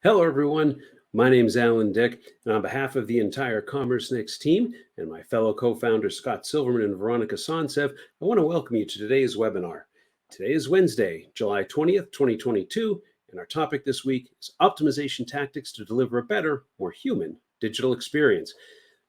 Hello, everyone. My name is Alan Dick, and on behalf of the entire Commerce Next team and my fellow co-founders Scott Silverman and Veronica Sonsev, I want to welcome you to today's webinar. Today is Wednesday, July 20th, 2022, and our topic this week is optimization tactics to deliver a better, more human digital experience.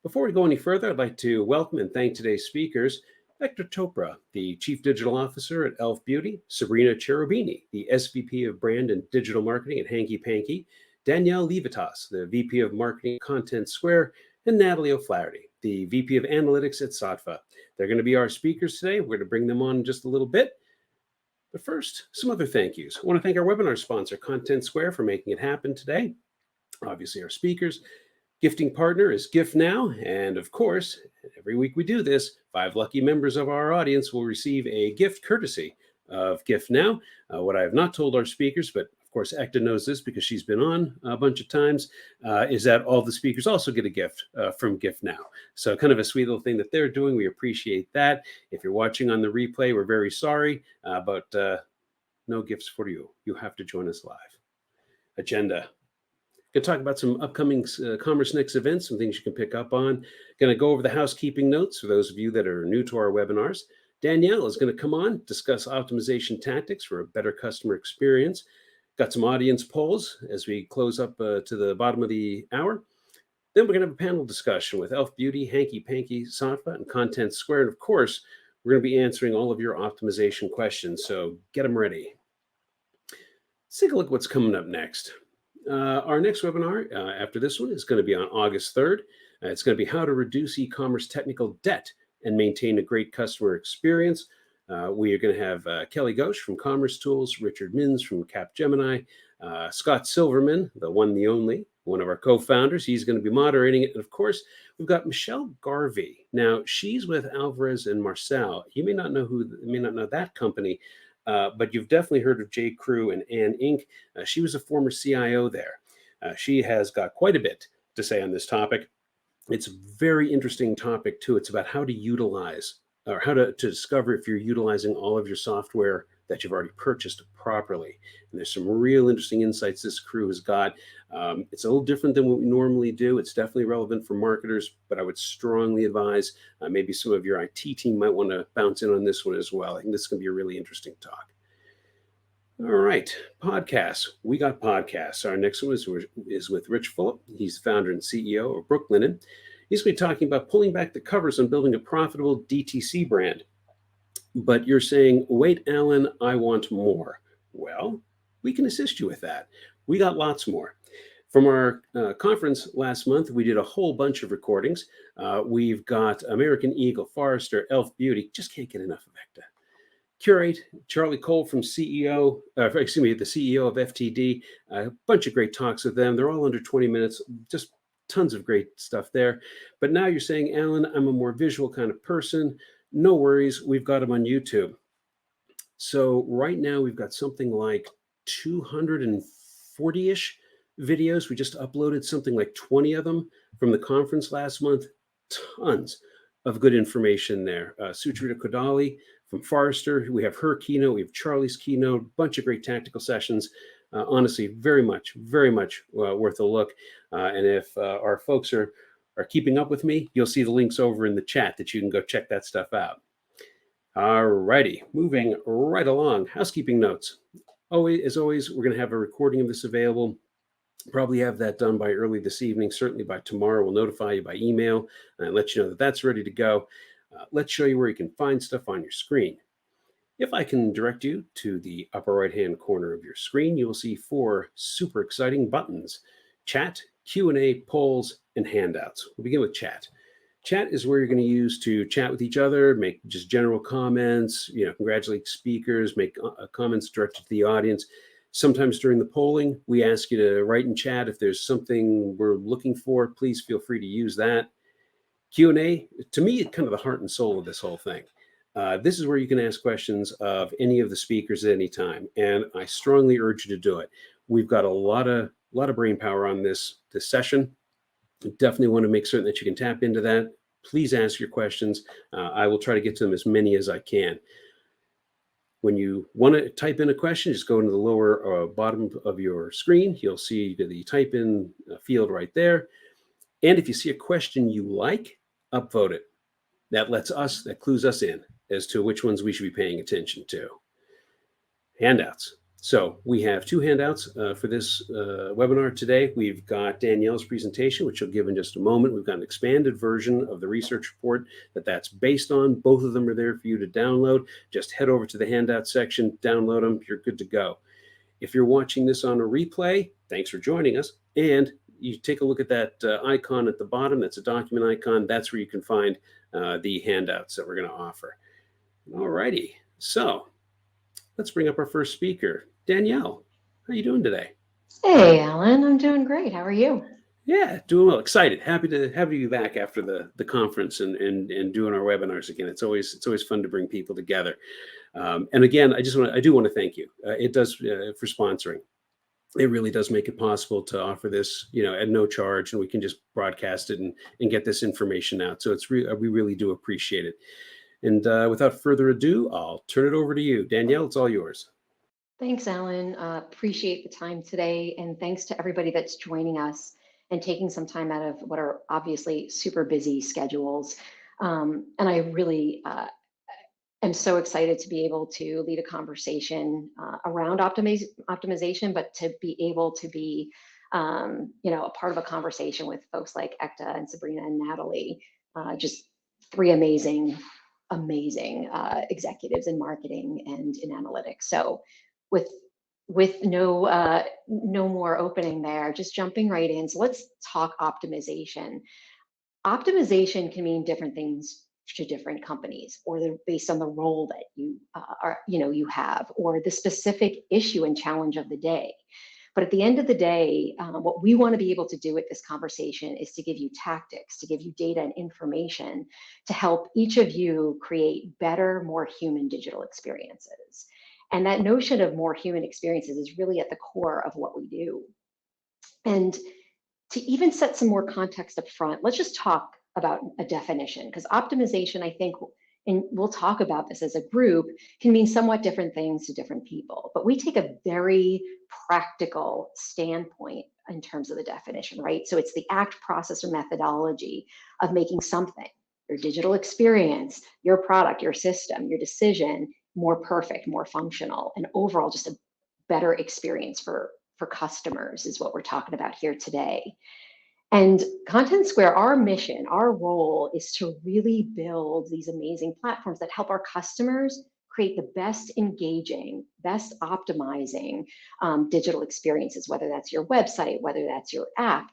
Before we go any further, I'd like to welcome and thank today's speakers, Ekta Chopra, the Chief Digital Officer at E.L.F Beauty, Sabrina Cherubini, the SVP of Brand and Digital Marketing at Hanky Panky, Danielle Levitas, the VP of Marketing at Content Square, and Natalie O'Flaherty, the VP of Analytics at Saatva. They're going to be our speakers today. We're going to bring them on in just a little bit. But first, some other thank yous. I want to thank our webinar sponsor, Content Square, for making it happen today. Obviously, our speakers. Gifting partner is Gift Now, and of course, every week we do this, 5 lucky members of our audience will receive a gift courtesy of Gift Now. What I have not told our speakers, but of course Ekta knows this because she's been on a bunch of times, is that all the speakers also get a gift from Gift Now. So kind of a sweet little thing that they're doing. We appreciate that. If you're watching on the replay, we're very sorry, but no gifts for you. You have to join us live. Agenda. Going to talk about some upcoming Commerce Next events, some things you can pick up on. Going to go over the housekeeping notes for those of you that are new to our webinars. Danielle is going to come on, discuss optimization tactics for a better customer experience. Got some audience polls as we close up to the bottom of the hour. Then we're going to have a panel discussion with E.L.F Beauty, Hanky Panky, Saatva, and Content Square. And of course, we're going to be answering all of your optimization questions, so get them ready. Let's take a look at what's coming up next. Our next webinar after this one is going to be on August 3rd. It's going to be how to reduce e-commerce technical debt and maintain a great customer experience. We are going to have Kelly Ghosh from Commerce Tools, Richard Mins from Capgemini, Scott Silverman, the one, the only, one of our co-founders. He's going to be moderating it. And of course, we've got Michelle Garvey. Now, she's with Alvarez and Marcel. You may not know that company, but you've definitely heard of J. Crew and Ann Inc. She was a former CIO there. She has got quite a bit to say on this topic. It's a very interesting topic, too. It's about how to utilize or how to discover if you're utilizing all of your software that you've already purchased properly. And there's some real interesting insights this crew has got. It's a little different than what we normally do. It's definitely relevant for marketers, but I would strongly advise maybe some of your IT team might want to bounce in on this one as well. I think this is going to be a really interesting talk. All right, podcasts. We got podcasts. Our next one is with Rich Fulop. He's the founder and CEO of Brooklinen. He's going to be talking about pulling back the covers on building a profitable DTC brand. But you're saying, wait, Alan, I want more. Well, we can assist you with that. We got lots more. From our conference last month, we did a whole bunch of recordings. We've got American Eagle, Forrester, E.L.F Beauty. Just can't get enough of Ekta. Curate, Charlie Cole from the CEO of FTD. A bunch of great talks with them. They're all under 20 minutes. Just tons of great stuff there. But now you're saying, Alan, I'm a more visual kind of person. No worries, we've got them on YouTube. So right now we've got something like 240-ish videos. We just uploaded something like 20 of them from the conference last month. Tons of good information there. Sucharita Kodali from Forrester, we have her keynote, we have Charlie's keynote, bunch of great tactical sessions. Honestly, very much worth a look. And if our folks are keeping up with me, you'll see the links over in the chat that you can go check that stuff out. All righty, moving right along. Housekeeping notes. As always, we're going to have a recording of this available. Probably have that done by early this evening. Certainly by tomorrow, we'll notify you by email and let you know that that's ready to go. Let's show you where you can find stuff on your screen. If I can direct you to the upper right-hand corner of your screen, you will see 4 super exciting buttons: Chat, Q&A, polls, and handouts. We'll begin with chat. Chat is where you're going to use to chat with each other, make just general comments, congratulate speakers, make comments directed to the audience. Sometimes during the polling, we ask you to write in chat if there's something we're looking for. Please feel free to use that. Q&A, to me, it's kind of the heart and soul of this whole thing. This is where you can ask questions of any of the speakers at any time, and I strongly urge you to do it. We've got a lot of brain power on this session. Definitely want to make certain that you can tap into that. Please ask your questions. I will try to get to them as many as I can. When you want to type in a question, just go into the lower bottom of your screen. You'll see the type in field right there. And if you see a question you like, upvote it. That clues us in as to which ones we should be paying attention to. Handouts. So we have two handouts for this webinar today. We've got Danielle's presentation, which she'll give in just a moment. We've got an expanded version of the research report that's based on. Both of them are there for you to download. Just head over to the handout section, download them, you're good to go. If you're watching this on a replay, thanks for joining us. And you take a look at that icon at the bottom. That's a document icon. That's where you can find the handouts that we're going to offer. All righty. So let's bring up our first speaker. Danielle, how are you doing today? Hey, Alan, I'm doing great. How are you? Yeah, doing well. Excited. Happy to have you back after the conference and doing our webinars again. It's always fun to bring people together. And again, I do want to thank you. It does for sponsoring. It really does make it possible to offer this, at no charge, and we can just broadcast it and get this information out. So we really do appreciate it. And without further ado, I'll turn it over to you, Danielle. It's all yours. Thanks, Alan. Appreciate the time today, and thanks to everybody that's joining us and taking some time out of what are obviously super busy schedules. And I really am so excited to be able to lead a conversation around optimization, but to be able to be, a part of a conversation with folks like Ekta and Sabrina and Natalie, just three amazing executives in marketing and in analytics. So with no more opening there, just jumping right in. So let's talk optimization. Optimization can mean different things to different companies, or they're based on the role that you have, or the specific issue and challenge of the day. But at the end of the day, what we want to be able to do with this conversation is to give you tactics, to give you data and information to help each of you create better, more human digital experiences. And that notion of more human experiences is really at the core of what we do. And to even set some more context up front, let's just talk about a definition, because optimization, I think, and we'll talk about this as a group, can mean somewhat different things to different people. But we take a very practical standpoint in terms of the definition, right? So it's the act, process, or methodology of making something, your digital experience, your product, your system, your decision, more perfect, more functional, and overall just a better experience for customers is what we're talking about here today. And Content Square, our mission, our role is to really build these amazing platforms that help our customers create the best engaging, best optimizing digital experiences, whether that's your website, whether that's your app,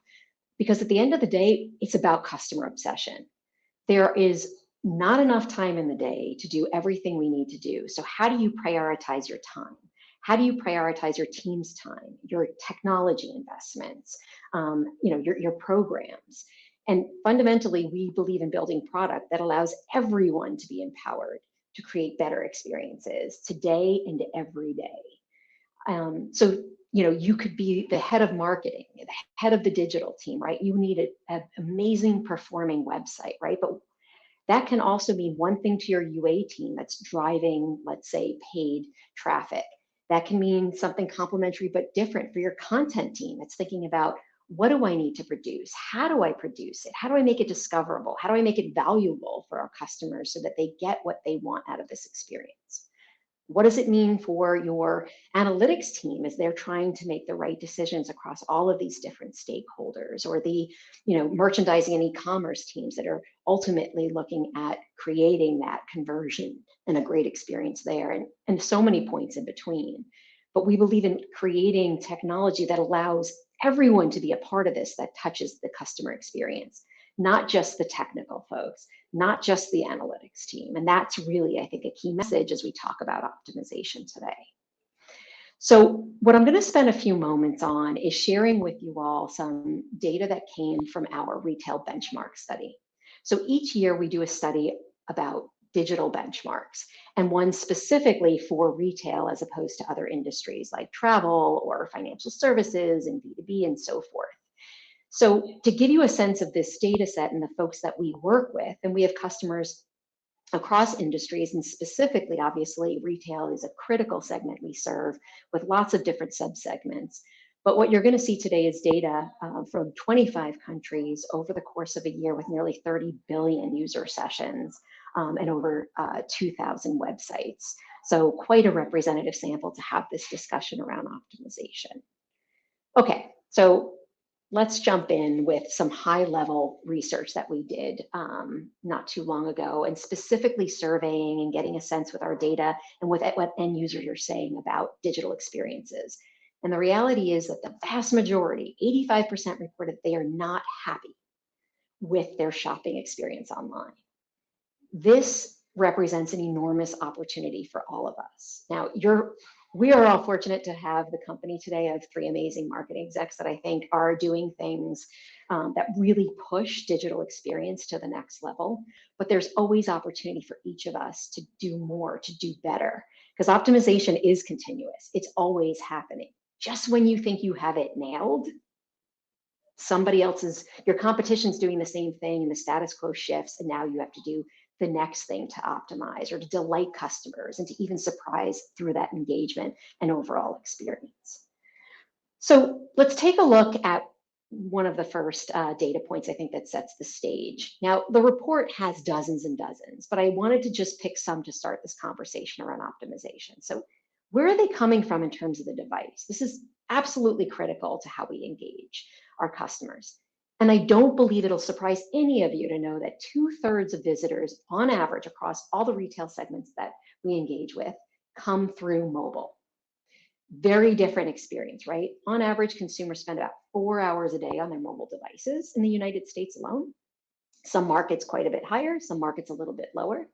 because at the end of the day, it's about customer obsession. There is not enough time in the day to do everything we need to do. So how do you prioritize your time? How do you prioritize your team's time, your technology investments, your programs? And fundamentally, we believe in building product that allows everyone to be empowered to create better experiences today and every day. So you could be the head of marketing, the head of the digital team, right? You need an amazing performing website, right? But that can also mean one thing to your UA team that's driving, let's say, paid traffic. That can mean something complementary but different for your content team that's thinking about, what do I need to produce? How do I produce it? How do I make it discoverable? How do I make it valuable for our customers so that they get what they want out of this experience? What does it mean for your analytics team as they're trying to make the right decisions across all of these different stakeholders, or the merchandising and e-commerce teams that are ultimately looking at creating that conversion and a great experience there, and so many points in between. But we believe in creating technology that allows everyone to be a part of this, that touches the customer experience, not just the technical folks, not just the analytics team. And that's really, I think, a key message as we talk about optimization today. So what I'm going to spend a few moments on is sharing with you all some data that came from our retail benchmark study. So each year we do a study about digital benchmarks, and one specifically for retail as opposed to other industries like travel or financial services and B2B and so forth. So to give you a sense of this data set and the folks that we work with, and we have customers across industries, and specifically, obviously, retail is a critical segment we serve with lots of different subsegments. But what you're going to see today is data from 25 countries over the course of a year with nearly 30 billion user sessions and over 2,000 websites. So quite a representative sample to have this discussion around optimization. Okay, so let's jump in with some high-level research that we did not too long ago, and specifically surveying and getting a sense with our data and with what end users are saying about digital experiences. And the reality is that the vast majority, 85%, reported they are not happy with their shopping experience online. This represents an enormous opportunity for all of us. Now, we are all fortunate to have the company today of three amazing marketing execs that I think are doing things that really push digital experience to the next level. But there's always opportunity for each of us to do more, to do better, because optimization is continuous. It's always happening. Just when you think you have it nailed, somebody else's, your competition's doing the same thing and the status quo shifts, and now you have to do the next thing to optimize or to delight customers and to even surprise through that engagement and overall experience. So let's take a look at one of the first data points I think that sets the stage. Now, the report has dozens and dozens, but I wanted to just pick some to start this conversation around optimization. So where are they coming from in terms of the device? This is absolutely critical to how we engage our customers. And I don't believe it'll surprise any of you to know that 2/3 of visitors on average across all the retail segments that we engage with come through mobile. Very different experience, right? On average, consumers spend about 4 hours a day on their mobile devices in the United States alone. Some markets quite a bit higher, some markets a little bit lower.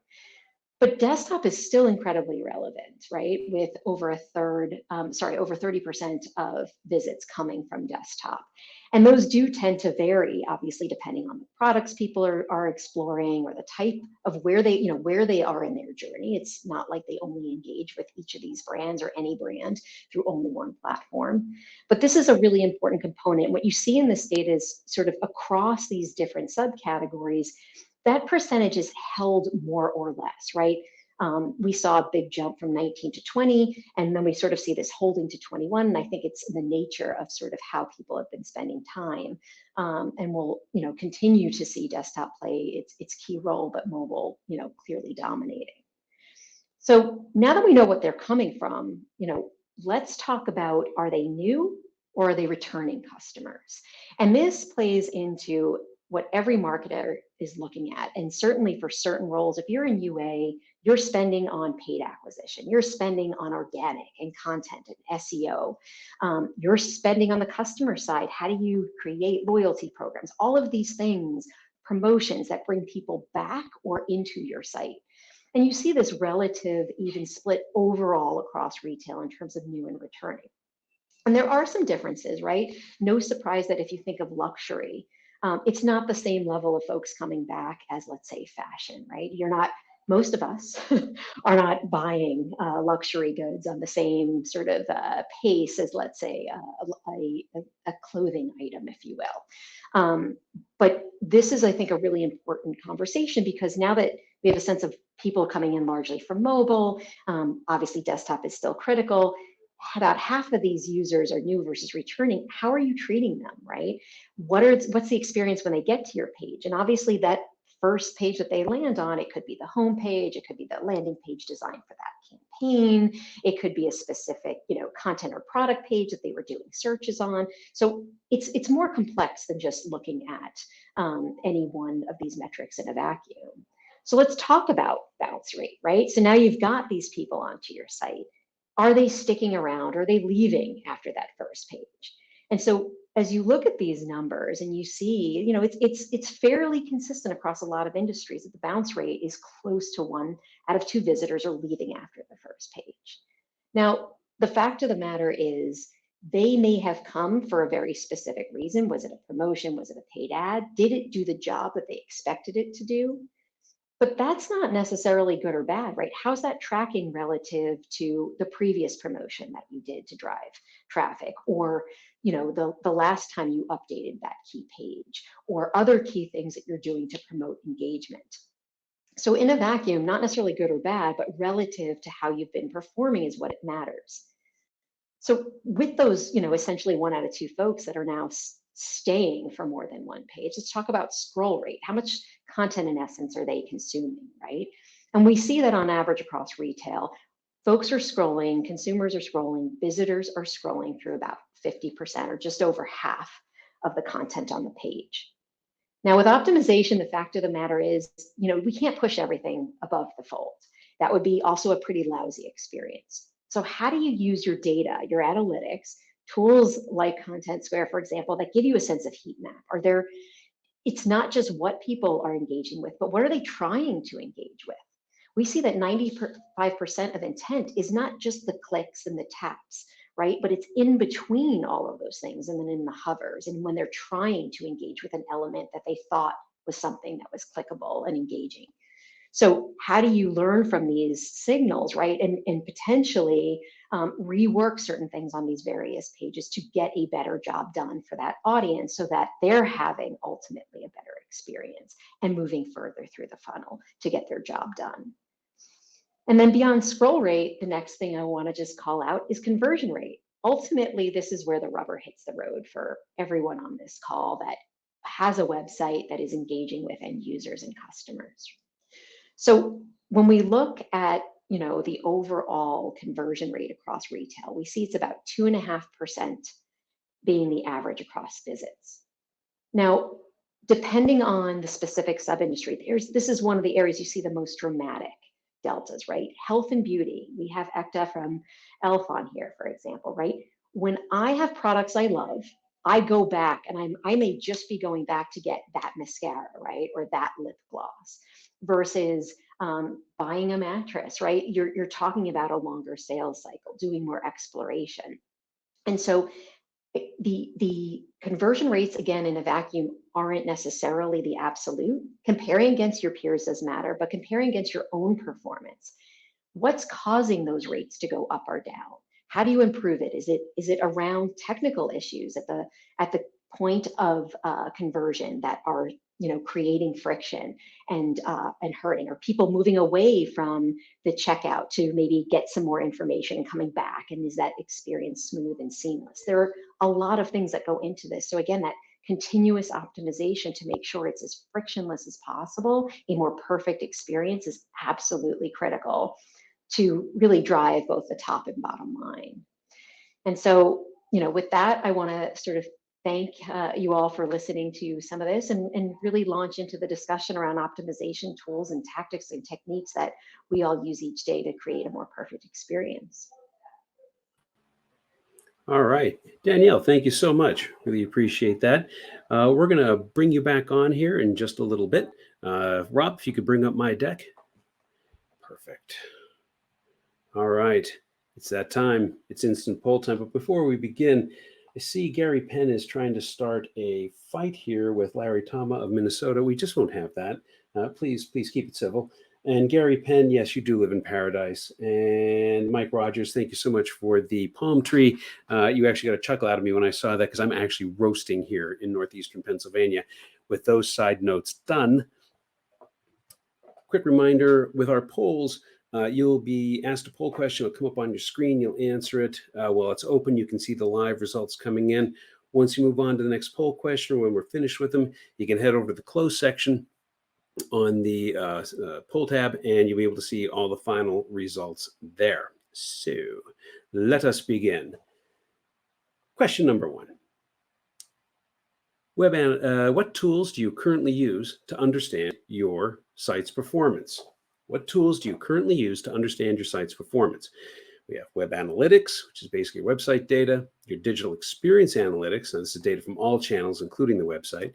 But desktop is still incredibly relevant, right? With over over 30% of visits coming from desktop. And those do tend to vary, obviously, depending on the products people are exploring or the type of where they are in their journey. It's not like they only engage with each of these brands or any brand through only one platform. But this is a really important component. What you see in this data is sort of across these different subcategories, that percentage is held more or less, right? We saw a big jump from 19 to 20, and then we sort of see this holding to 21. And I think it's the nature of sort of how people have been spending time. And we'll, continue to see desktop play its key role, but mobile, clearly dominating. So now that we know what they're coming from, let's talk about, are they new or are they returning customers? And this plays into what every marketer is looking at. And certainly for certain roles, if you're in UA, you're spending on paid acquisition, you're spending on organic and content and SEO, you're spending on the customer side. How do you create loyalty programs? All of these things, promotions that bring people back or into your site. And you see this relative even split overall across retail in terms of new and returning. And there are some differences, right? No surprise that if you think of luxury, it's not the same level of folks coming back as, let's say, fashion, right? Most of us are not buying luxury goods on the same sort of pace as, let's say, a clothing item, if you will. But this is, I think, a really important conversation, because now that we have a sense of people coming in largely from mobile, obviously desktop is still critical. About half of these users are new versus returning. How are you treating them, right? What's the experience when they get to your page? And obviously that first page that they land on, it could be the home page, it could be the landing page designed for that campaign, it could be a specific, content or product page that they were doing searches on. So it's more complex than just looking at any one of these metrics in a vacuum. So let's talk about bounce rate, right? So now you've got these people onto your site. Are they sticking around? Are they leaving after that first page? And so as you look at these numbers and you see, it's fairly consistent across a lot of industries that the bounce rate is close to 1 out of 2 visitors are leaving after the first page. Now, the fact of the matter is they may have come for a very specific reason. Was it a promotion? Was it a paid ad? Did it do the job that they expected it to do? But that's not necessarily good or bad, right? How's that tracking relative to the previous promotion that you did to drive traffic, or the last time you updated that key page, or other key things that you're doing to promote engagement? So in a vacuum, not necessarily good or bad, but relative to how you've been performing is what it matters. So with those, essentially 1 out of 2 folks that are now staying for more than one page, let's talk about scroll rate. How much content in essence are they consuming, right? And we see that on average across retail, folks are scrolling, consumers are scrolling, visitors are scrolling through about 50% or just over half of the content on the page. Now with optimization, the fact of the matter is, we can't push everything above the fold. That would be also a pretty lousy experience. So how do you use your data, your analytics, tools like Content Square, for example, that give you a sense of heat map? It's not just what people are engaging with, but what are they trying to engage with? We see that 95% of intent is not just the clicks and the taps, right? But it's in between all of those things and then in the hovers and when they're trying to engage with an element that they thought was something that was clickable and engaging. So how do you learn from these signals, right? And potentially rework certain things on these various pages to get a better job done for that audience so that they're having ultimately a better experience and moving further through the funnel to get their job done. And then beyond scroll rate, the next thing I want to just call out is conversion rate. Ultimately, this is where the rubber hits the road for everyone on this call that has a website that is engaging with end users and customers. So when we look at the overall conversion rate across retail, we see it's about 2.5% being the average across visits. Now, depending on the specific sub-industry, this is one of the areas you see the most dramatic deltas, right? Health and beauty. We have Ekta from E.L.F on here, for example, right? When I have products I love, I go back and I may just be going back to get that mascara, right? Or that lip gloss versus buying a mattress, right? You're talking about a longer sales cycle, doing more exploration. And so the conversion rates, again, in a vacuum aren't necessarily the absolute. Comparing against your peers does matter, but comparing against your own performance, what's causing those rates to go up or down? How do you improve it? Is it around technical issues at the point of conversion that are creating friction and hurting? Are people moving away from the checkout to maybe get some more information and coming back? And is that experience smooth and seamless? There are a lot of things that go into this. So again, that continuous optimization to make sure it's as frictionless as possible, a more perfect experience is absolutely critical to really drive both the top and bottom line. And so, with that, I want to sort of thank you all for listening to some of this and really launch into the discussion around optimization tools and tactics and techniques that we all use each day to create a more perfect experience. All right. Danielle, thank you so much. Really appreciate that. We're going to bring you back on here in just a little bit. Rob, if you could bring up my deck. Perfect. All right. It's that time. It's instant poll time. But before we begin, I see Gary Penn is trying to start a fight here with Larry Tama of Minnesota. We just won't have that. Please keep it civil. And Gary Penn, yes, you do live in paradise. And Mike Rogers, thank you so much for the palm tree. You actually got a chuckle out of me when I saw that because I'm actually roasting here in northeastern Pennsylvania. With those side notes done, quick reminder with our polls, you'll be asked a poll question. It'll come up on your screen. You'll answer it. While it's open, you can see the live results coming in. Once you move on to the next poll question, or when we're finished with them, you can head over to the close section on the poll tab, and you'll be able to see all the final results there. So let us begin. Question number 1. What tools do you currently use to understand your site's performance? What tools do you currently use to understand your site's performance? We have web analytics, which is basically website data, your digital experience analytics, and this is data from all channels, including the website,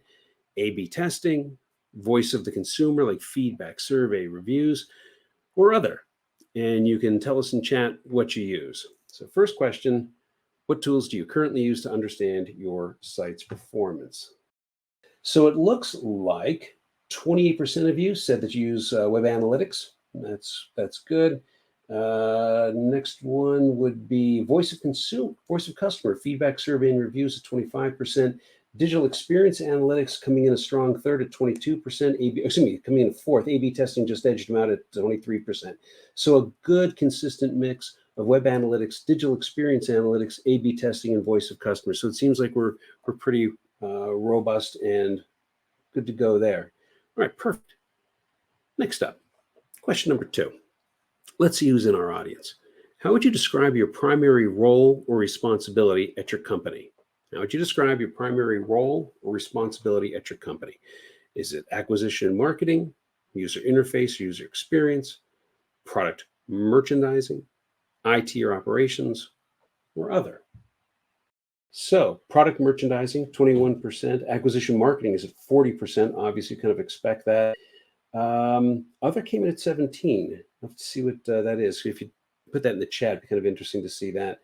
A/B testing, voice of the consumer, like feedback, survey, reviews, or other. And you can tell us in chat what you use. So first question, what tools do you currently use to understand your site's performance? So it looks like 28% of you said that you use web analytics. That's good. Next one would be voice of customer, feedback, survey, and reviews at 25%. Digital experience analytics coming in a strong third at 22%. Coming in a fourth. A/B testing just edged them out at 23%. So a good, consistent mix of web analytics, digital experience analytics, A/B testing, and voice of customer. So it seems like we're pretty robust and good to go there. All right, perfect. Next up, question number 2. Let's see who's in our audience. How would you describe your primary role or responsibility at your company? How would you describe your primary role or responsibility at your company? Is it acquisition and marketing, user interface, user experience, product merchandising, IT or operations, or other? So product merchandising, 21%. Acquisition marketing is at 40%. Obviously, you kind of expect that. Other came in at 17. I'll have to see what that is. So if you put that in the chat, it'd be kind of interesting to see that.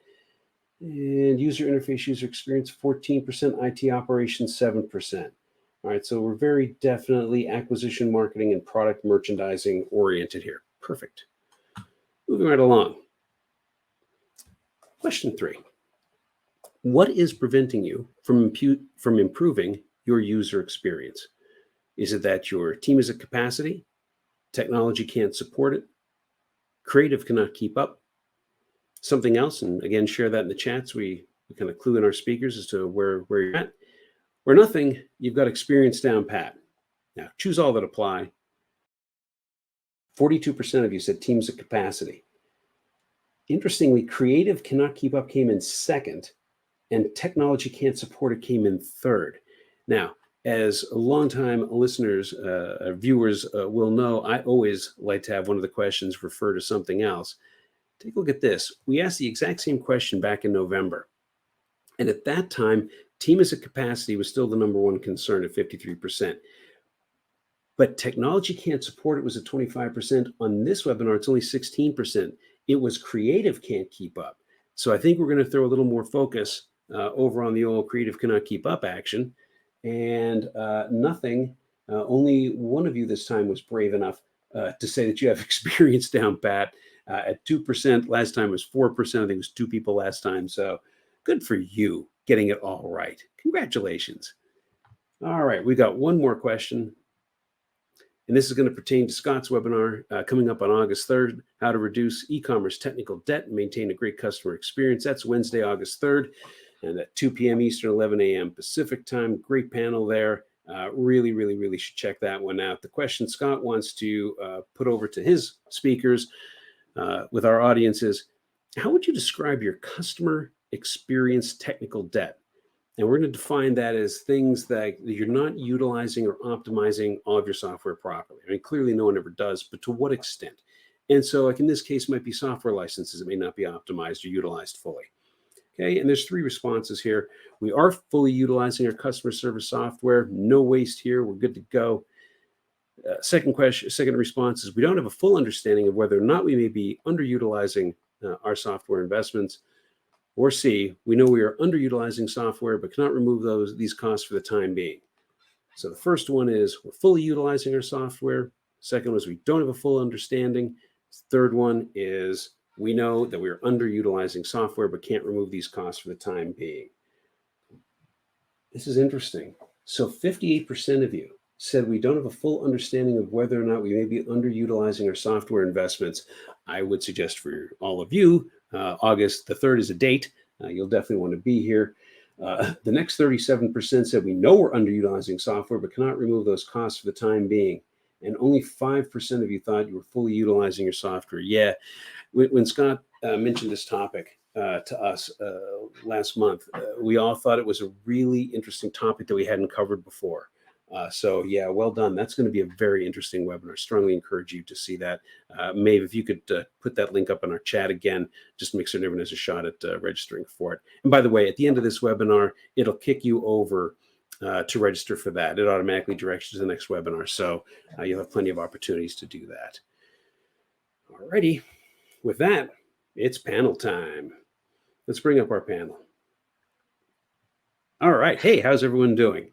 And user interface, user experience, 14%. IT operations, 7%. All right, so we're very definitely acquisition marketing and product merchandising oriented here. Perfect. Moving right along. Question 3. What is preventing you from improving your user experience? Is it that your team is at capacity? Technology can't support it? Creative cannot keep up? Something else? And again, share that in the chats. We kind of clue in our speakers as to where you're at. Or nothing, you've got experience down pat. Now, choose all that apply. 42% of you said teams at capacity. Interestingly, creative cannot keep up came in second, and technology can't support it came in third. Now, as longtime listeners, viewers will know, I always like to have one of the questions refer to something else. Take a look at this. We asked the exact same question back in November. And at that time, team as a capacity was still the number one concern at 53%. But technology can't support it was at 25%. On this webinar, it's only 16%. It was creative can't keep up. So I think we're going to throw a little more focus over on the old creative cannot keep up action. And nothing, only one of you this time was brave enough to say that you have experience down pat at 2%. Last time was 4%. I think it was 2 people last time. So good for you getting it all right. Congratulations. All right, we got one more question. And this is going to pertain to Scott's webinar coming up on August 3rd, how to reduce e-commerce technical debt and maintain a great customer experience. That's Wednesday, August 3rd, and at 2 p.m. Eastern, 11 a.m. Pacific time. Great panel there. Really should check that one out. The question Scott wants to put over to his speakers with our audience is, how would you describe your customer experience technical debt? And we're going to define that as things that you're not utilizing or optimizing all of your software properly. I mean, clearly no one ever does, but to what extent? And so like in this case, might be software licenses that may not be optimized or utilized fully. Okay, and there's 3 responses here. We are fully utilizing our customer service software. No waste here. We're good to go. Second response is we don't have a full understanding of whether or not we may be underutilizing our software investments. Or C, we know we are underutilizing software, but cannot remove these costs for the time being. So the first one is we're fully utilizing our software. Second one is we don't have a full understanding. Third one is we know that we are underutilizing software, but can't remove these costs for the time being. This is interesting. So 58% of you said we don't have a full understanding of whether or not we may be underutilizing our software investments. I would suggest for all of you, August the 3rd is a date. You'll definitely want to be here. The next 37% said we know we're underutilizing software, but cannot remove those costs for the time being. And only 5% of you thought you were fully utilizing your software. Yeah, when Scott mentioned this topic to us last month, we all thought it was a really interesting topic that we hadn't covered before. So yeah, well done. That's going to be a very interesting webinar. Strongly encourage you to see that. Maeve, if you could put that link up in our chat again, just to make sure everyone has a shot at registering for it. And by the way, at the end of this webinar, it'll kick you over to register for that. It automatically directs you to the next webinar. So you'll have plenty of opportunities to do that. Alrighty, with that, it's panel time. Let's bring up our panel. All right. Hey, how's everyone doing?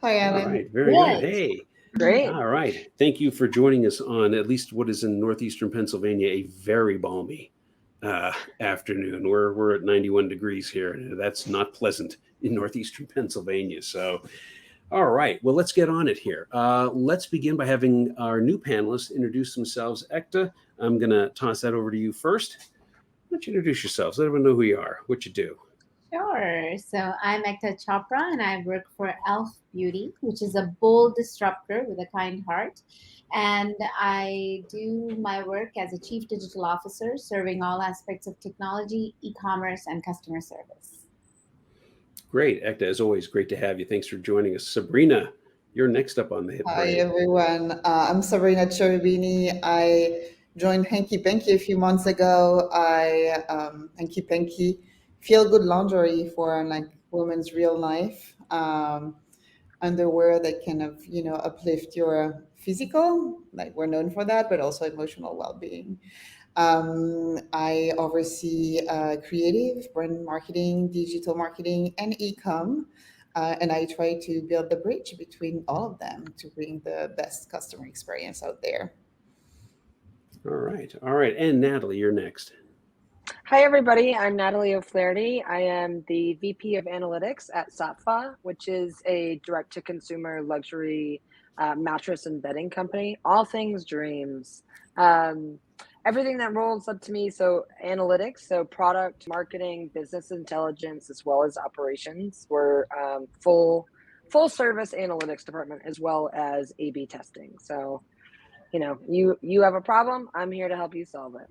Hi, Alan. All right, very good. Hey, Great. All right. Thank you for joining us on at least what is in northeastern Pennsylvania a very balmy afternoon. We're at 91 degrees here. That's not pleasant in northeastern Pennsylvania. So, all right. Well, let's get on it here. Let's begin by having our new panelists introduce themselves. Ekta, I'm going to toss that over to you first. Why don't you introduce yourselves? Let everyone know who you are, what you do. Sure. So I'm Ekta Chopra and I work for E.L.F Beauty, which is a bold disruptor with a kind heart. And I do my work as a chief digital officer, serving all aspects of technology, e-commerce, and customer service. Great. Ekta, as always, great to have you. Thanks for joining us. Sabrina, you're next up on the hit Hi parade. everyone. I'm Sabrina Cherubini. I joined Hanky Panky a few months ago. Hanky Panky feel good lingerie for like women's real life. Underwear that kind of uplift your physical, like we're known for that, but also emotional well-being. I oversee creative, brand marketing, digital marketing, and e-com. And I try to build the bridge between all of them to bring the best customer experience out there. All right. All right. And Natalie, you're next. Hi, everybody. I'm Natalie O'Flaherty. I am the VP of Analytics at Saatva, which is a direct-to-consumer luxury mattress and bedding company. All things dreams. Everything that rolls up to me, so analytics, so product, marketing, business intelligence, as well as operations. We're full service analytics department, as well as A/B testing. So, you have a problem, I'm here to help you solve it.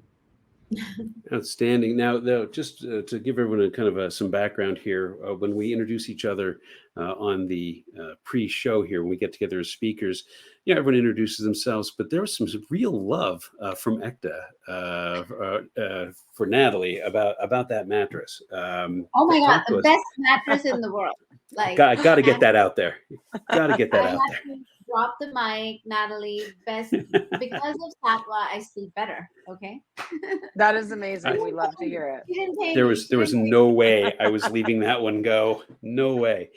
Outstanding. Now, though, just to give everyone a kind of some background here, when we introduce each other on the pre-show here, when we get together as speakers, everyone introduces themselves, but there was some real love from Ekta for Natalie about that mattress. Oh my God, the best mattress in the world. Like, got to get that out there. Got to get that out there. To drop the mic, Natalie. Best because of Saatva, I sleep better. Okay. That is amazing. We love to hear it. There was no way I was leaving that one go. No way.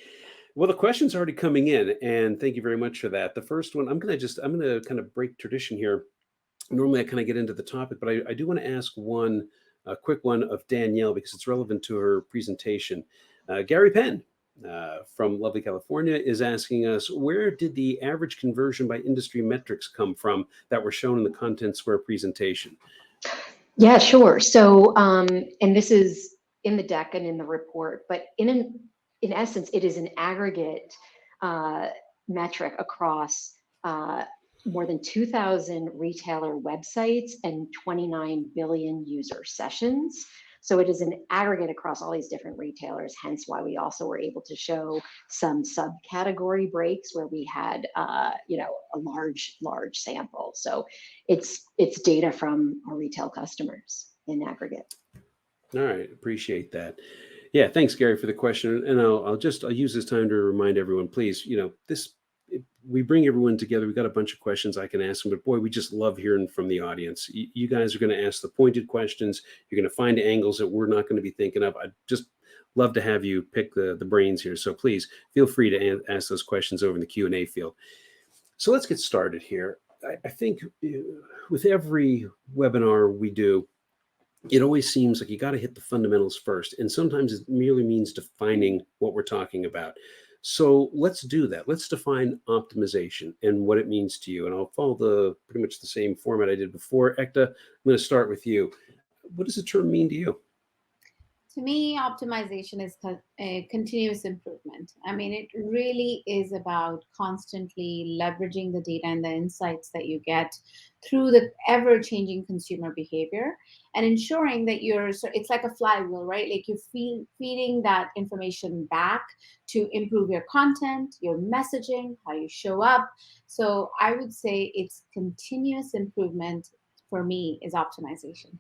Well, the questions are already coming in, and thank you very much for that. The first one, I'm gonna kind of break tradition here. Normally, I kind of get into the topic, but I do want to ask a quick one of Danielle because it's relevant to her presentation. Gary Penn from lovely California is asking us, where did the average conversion by industry metrics come from that were shown in the Content Square presentation? Yeah, sure. So, and this is in the deck and in the report, but in essence, it is an aggregate metric across more than 2,000 retailer websites and 29 billion user sessions. So it is an aggregate across all these different retailers, hence why we also were able to show some subcategory breaks where we had, a large sample. So it's data from our retail customers in aggregate. All right, appreciate that. Yeah, thanks, Gary, for the question. And I'll use this time to remind everyone, please, we bring everyone together. We've got a bunch of questions I can ask them, but boy, we just love hearing from the audience. You guys are going to ask the pointed questions. You're going to find angles that we're not going to be thinking of. I'd just love to have you pick the brains here. So please feel free to ask those questions over in the Q&A field. So let's get started here. I think with every webinar we do, it always seems like you got to hit the fundamentals first. And sometimes it merely means defining what we're talking about. So let's do that. Let's define optimization and what it means to you. And I'll follow pretty much the same format I did before. Ekta, I'm going to start with you. What does the term mean to you? To me, optimization is a continuous improvement. I mean, it really is about constantly leveraging the data and the insights that you get through the ever-changing consumer behavior and ensuring that it's like a flywheel, right? Like you're feeding that information back to improve your content, your messaging, how you show up. So I would say it's continuous improvement for me is optimization.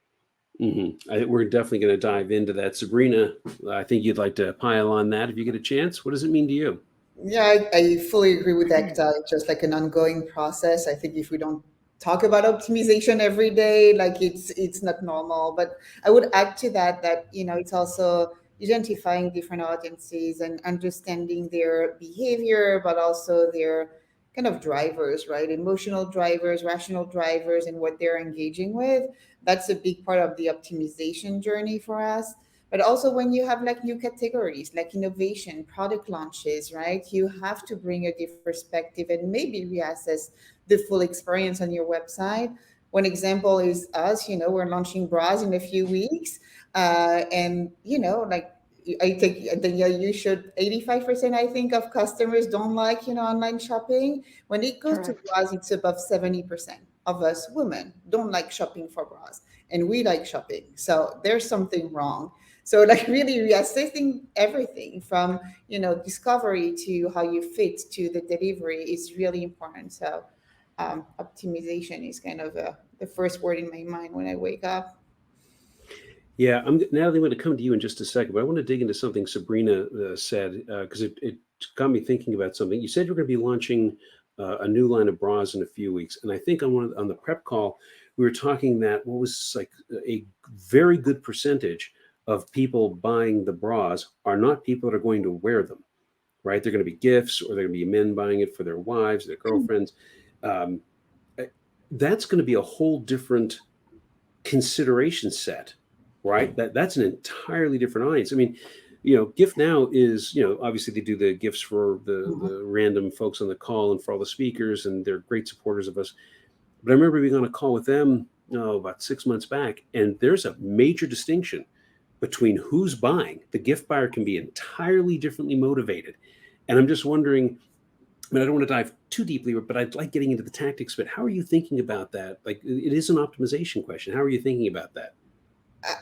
Mm-hmm. We're definitely going to dive into that. Sabrina, I think you'd like to pile on that if you get a chance. What does it mean to you? Yeah, I fully agree with Ekta. It's just like an ongoing process. I think if we don't talk about optimization every day, like it's not normal. But I would add to that it's also identifying different audiences and understanding their behavior, but also their kind of drivers, right? Emotional drivers, rational drivers, and what they're engaging with. That's a big part of the optimization journey for us. But also when you have like new categories, like innovation, product launches, right? You have to bring a different perspective and maybe reassess the full experience on your website. One example is us, we're launching bras in a few weeks. And, like I think, Danielle, you should 85%, I think, of customers don't like, online shopping. When it goes to Correct. bras, it's above 70% of us women don't like shopping for bras. And we like shopping. So there's something wrong. So like really reassessing everything from, discovery to how you fit to the delivery is really important. So optimization is kind of the first word in my mind when I wake up. Yeah, Natalie, I'm going to come to you in just a second, but I want to dig into something Sabrina said because it got me thinking about something. You said you're going to be launching a new line of bras in a few weeks, and I think on the prep call we were talking that what was like a very good percentage of people buying the bras are not people that are going to wear them, right? They're going to be gifts, or they're going to be men buying it for their wives, their girlfriends. Um, that's going to be a whole different consideration set, right? That's an entirely different audience. I mean, Gift Now is, obviously they do the gifts for the random folks on the call and for all the speakers, and they're great supporters of us. But I remember being on a call with them, about 6 months back, and there's a major distinction between who's buying. The gift buyer can be entirely differently motivated. And I'm just wondering, I mean, I don't want to dive too deeply, but I'd like getting into the tactics. But how are you thinking about that? Like, it is an optimization question. How are you thinking about that?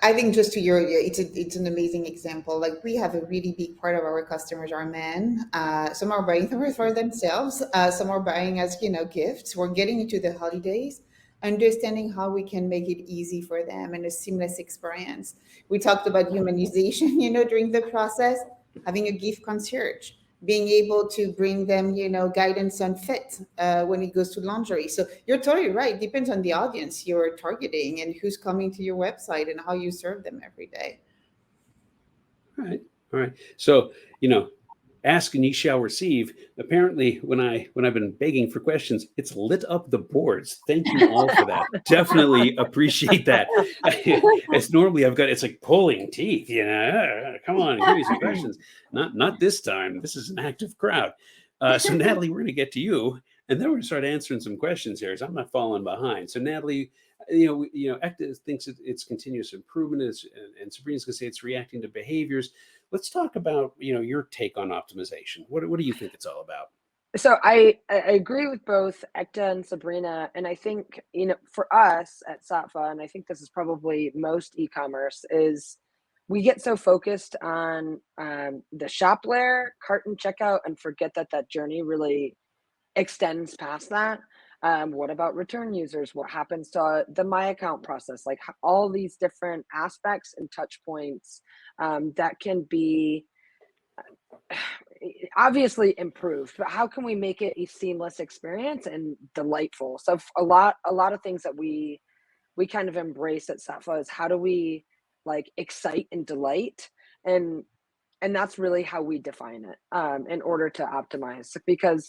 I think just to it's an amazing example. Like we have a really big part of our customers are men. Some are buying them for themselves. Some are buying as gifts. We're getting into the holidays, understanding how we can make it easy for them and a seamless experience. We talked about humanization, during the process, having a gift concierge, being able to bring them, guidance on fit when it goes to lingerie. So you're totally right. Depends on the audience you're targeting and who's coming to your website and how you serve them every day. All right. All right. So, ask and ye shall receive. Apparently, when I've been begging for questions, it's lit up the boards. Thank you all for that. Definitely appreciate that. It's normally it's like pulling teeth, come on, give me some questions. Not this time. This is an active crowd. So Natalie, we're going to get to you, and then we're going to start answering some questions here, so I'm not falling behind. So Natalie, Ekta thinks it's continuous improvement, and Sabrina's going to say it's reacting to behaviors. Let's talk about your take on optimization. What do you think it's all about? So I agree with both Ekta and Sabrina, and I think for us at Saatva, and I think this is probably most e-commerce, is we get so focused on the shop layer, cart and checkout, and forget that journey really extends past that. What about return users? What happens to the my account process? Like all these different aspects and touch points that can be obviously improved, but how can we make it a seamless experience and delightful? So a lot of things that we kind of embrace at Saatva is how do we like excite and delight, and that's really how we define it in order to optimize. Because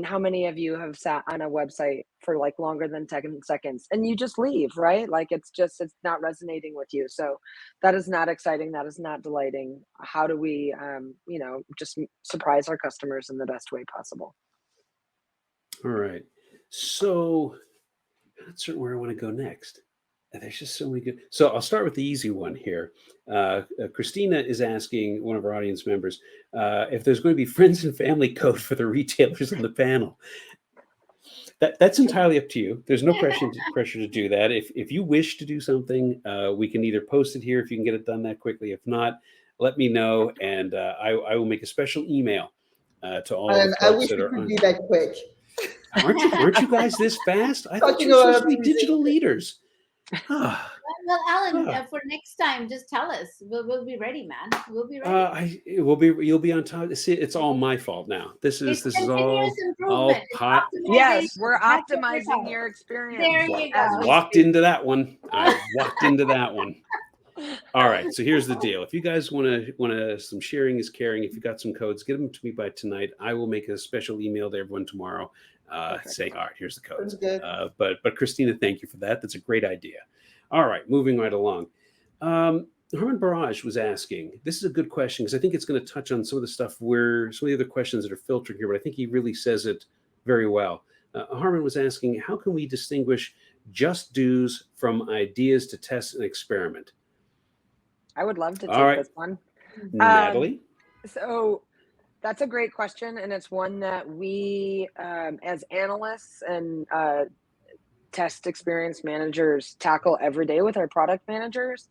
how many of you have sat on a website for like longer than 10 seconds and you just leave, right? Like it's not resonating with you. So that is not exciting. That is not delighting. How do we, just surprise our customers in the best way possible? All right. So I'm not certain where I want to go next. There's just so many good. So I'll start with the easy one here. Christina is asking one of our audience members if there's going to be friends and family code for the retailers on the panel. That's entirely up to you. There's no pressure to do that. If you wish to do something, we can either post it here if you can get it done that quickly. If not, let me know, and I will make a special email to all the I folks wish that it are could on. be that quick. Aren't you guys this fast? I thought Talking you were about supposed to be digital leaders. Well, Alan, for next time, just tell us. We'll be ready, man. We'll be ready. You'll be on top. See, it's all my fault now. This is continuous all improvement. pot. Yes, we're That's what optimizing about. your experience. There you as go. we Walked speak. into that one. I walked into that one. All right, so here's the deal. If you guys want to some sharing is caring, if you got some codes, get them to me by tonight. I will make a special email to everyone tomorrow. Perfect. Say, all right, here's the codes. Sounds good. But Christina, thank you for that. That's a great idea. All right, moving right along. Harman Barrage was asking. This is a good question because I think it's going to touch on some of the stuff where some of the other questions that are filtered here, but I think he really says it very well. Harman was asking, how can we distinguish just do's from ideas to test and experiment? I would love to All take right, this one. Natalie. So that's a great question, and it's one that we, as analysts and test experience managers, tackle every day with our product managers.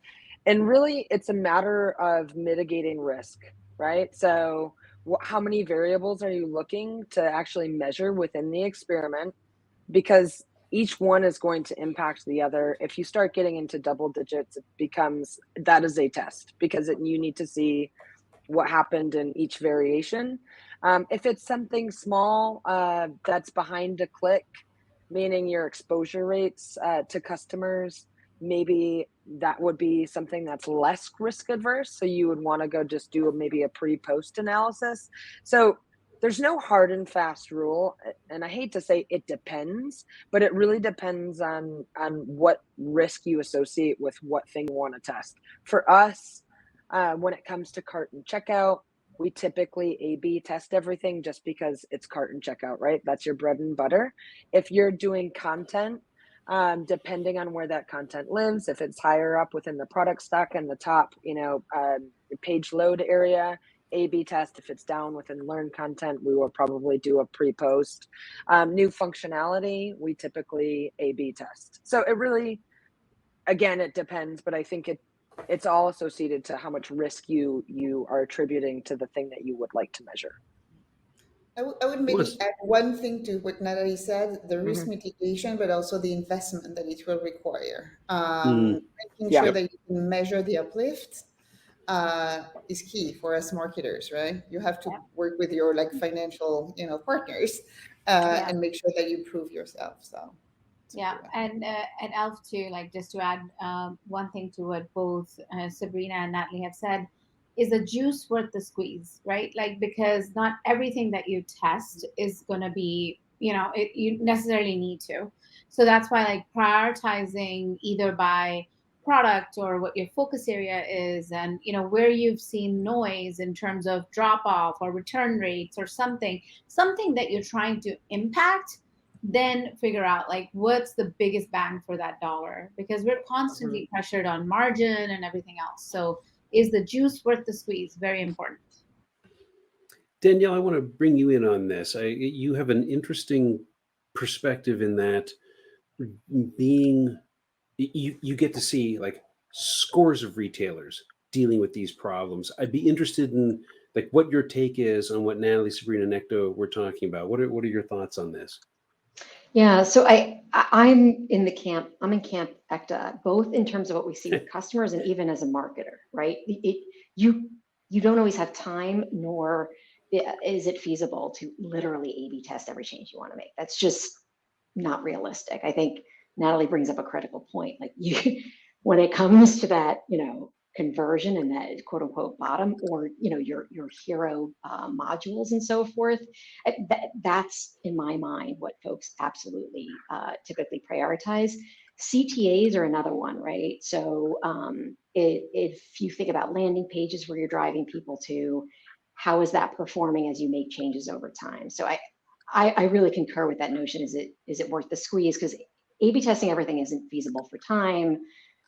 And really, it's a matter of mitigating risk, right? So, how many variables are you looking to actually measure within the experiment? Because each one is going to impact the other. If you start getting into double digits, it becomes that is a test because you need to see what happened in each variation. If it's something small that's behind a click, meaning your exposure rates to customers, maybe that would be something that's less risk adverse. So you would want to go just do maybe a pre-post analysis. So there's no hard and fast rule, and I hate to say it depends, but it really depends on what risk you associate with what thing you want to test. For us, when it comes to cart and checkout, we typically A/B test everything just because it's cart and checkout, right? That's your bread and butter. If you're doing content, depending on where that content lives, if it's higher up within the product stack in the top, page load area, A/B test. If it's down within learn content, we will probably do a pre-post. New functionality, we typically A/B test. So it really, again, it depends, but I think it's all associated to how much risk you are attributing to the thing that you would like to measure. I would maybe add one thing to what Natalie said, the risk mitigation, but also the investment that it will require. Making sure that you can measure the uplift is key for us marketers, right? You have to work with your financial, partners and make sure that you prove yourself. So and E.L.F too, just to add one thing to what both Sabrina and Natalie have said, is the juice worth the squeeze, right? Because not everything that you test is going to be, you necessarily need to. So that's why prioritizing either by product or what your focus area is, and where you've seen noise in terms of drop off or return rates or something that you're trying to impact, then figure out what's the biggest bang for that dollar, because we're constantly pressured on margin and everything else. So is the juice worth the squeeze? Very important. Danielle, I want to bring you in on this. You have an interesting perspective in that you get to see scores of retailers dealing with these problems. I'd be interested in what your take is on what Natalie, Sabrina, and Ekta were talking about. What are your thoughts on this? Yeah, so I'm in camp Ekta, both in terms of what we see with customers and even as a marketer, right? You don't always have time, nor is it feasible to literally A/B test every change you want to make. That's just not realistic. I think Natalie brings up a critical point. When it comes to that, conversion and that quote unquote bottom, or your hero modules and so forth, that's in my mind what folks absolutely typically prioritize. CTAs are another one, right? So if you think about landing pages where you're driving people to, how is that performing as you make changes over time? So I really concur with that notion. Is it worth the squeeze? Because A/B testing everything isn't feasible for time.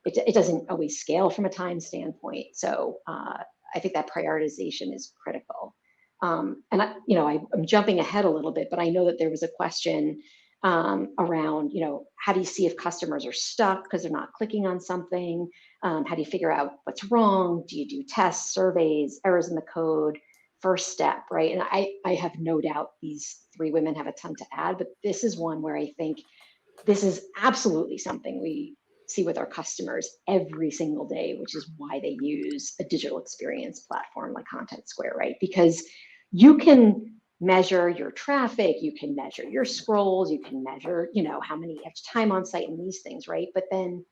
It doesn't always scale from a time standpoint. So I think that prioritization is critical. And I'm jumping ahead a little bit, but I know that there was a question around, how do you see if customers are stuck because they're not clicking on something? How do you figure out what's wrong? Do you do tests, surveys, errors in the code? First step, right? And I have no doubt these three women have a ton to add, but this is one where I think this is absolutely something we see with our customers every single day, which is why they use a digital experience platform like Content Square, right? Because you can measure your traffic, you can measure your scrolls, you can measure, how many time on site and these things, right? But then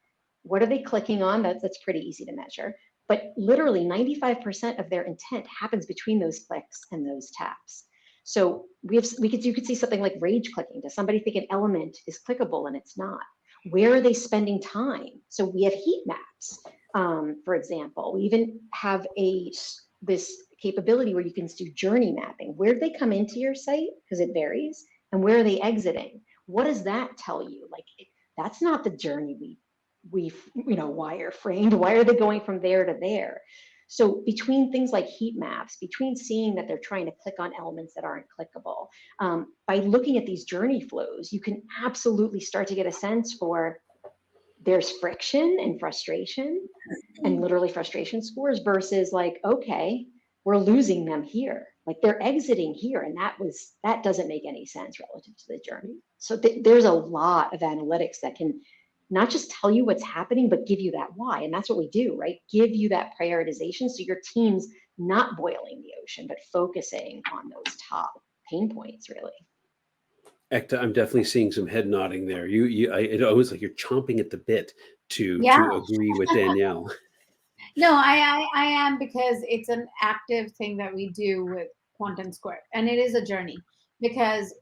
What are they clicking on? That's pretty easy to measure. But literally 95% of their intent happens between those clicks and those taps. So you could see something like rage clicking. Does somebody think an element is clickable and it's not? Where are they spending time? So we have heat maps, for example. We even have this capability where you can do journey mapping. Where do they come into your site? Because it varies. And where are they exiting? What does that tell you? Like, that's not the journey we wireframed. Why are they going from there to there? So between things like heat maps, between seeing that they're trying to click on elements that aren't clickable, by looking at these journey flows, you can absolutely start to get a sense for there's friction and frustration and literally frustration scores versus like, okay, we're losing them here. Like they're exiting here. And that doesn't make any sense relative to the journey. So there's a lot of analytics that can not just tell you what's happening, but give you that why. And that's what we do, right? Give you that prioritization so your team's not boiling the ocean, but focusing on those top pain points, really. Ekta, I'm definitely seeing some head nodding there. It always like you're chomping at the bit to Yeah. agree with Danielle. No, I am, because it's an active thing that we do with Quantum Square, and it is a journey, because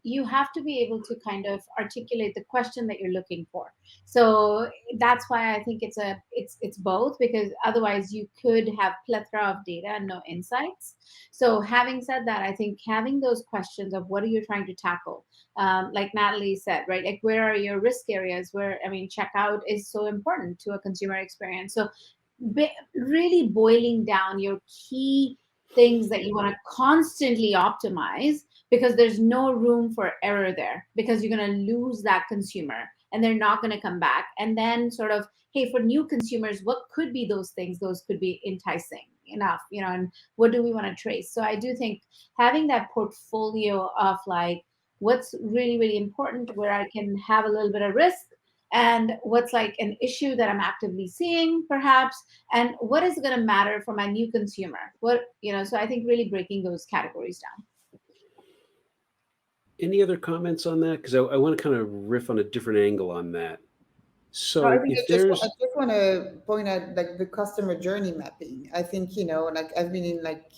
you have to be able to kind of articulate the question that you're looking for. So that's why I think it's both, because otherwise you could have plethora of data and no insights. So having said that, I think having those questions of what are you trying to tackle, like Natalie said, right? Like where are your risk areas? Checkout is so important to a consumer experience. So really boiling down your key things that you want to constantly optimize, because there's no room for error there, because you're going to lose that consumer and they're not going to come back. And then sort of, hey, for new consumers, what could be those things? Those could be enticing enough, and what do we want to trace? So I do think having that portfolio of like what's really, really important, where I can have a little bit of risk, and what's like an issue that I'm actively seeing perhaps, and what is going to matter for my new consumer, so I think really breaking those categories down. Any other comments on that? Because I want to kind of riff on a different angle on that. So I think if I there's just want to point out like the customer journey mapping. I think, like I've been in like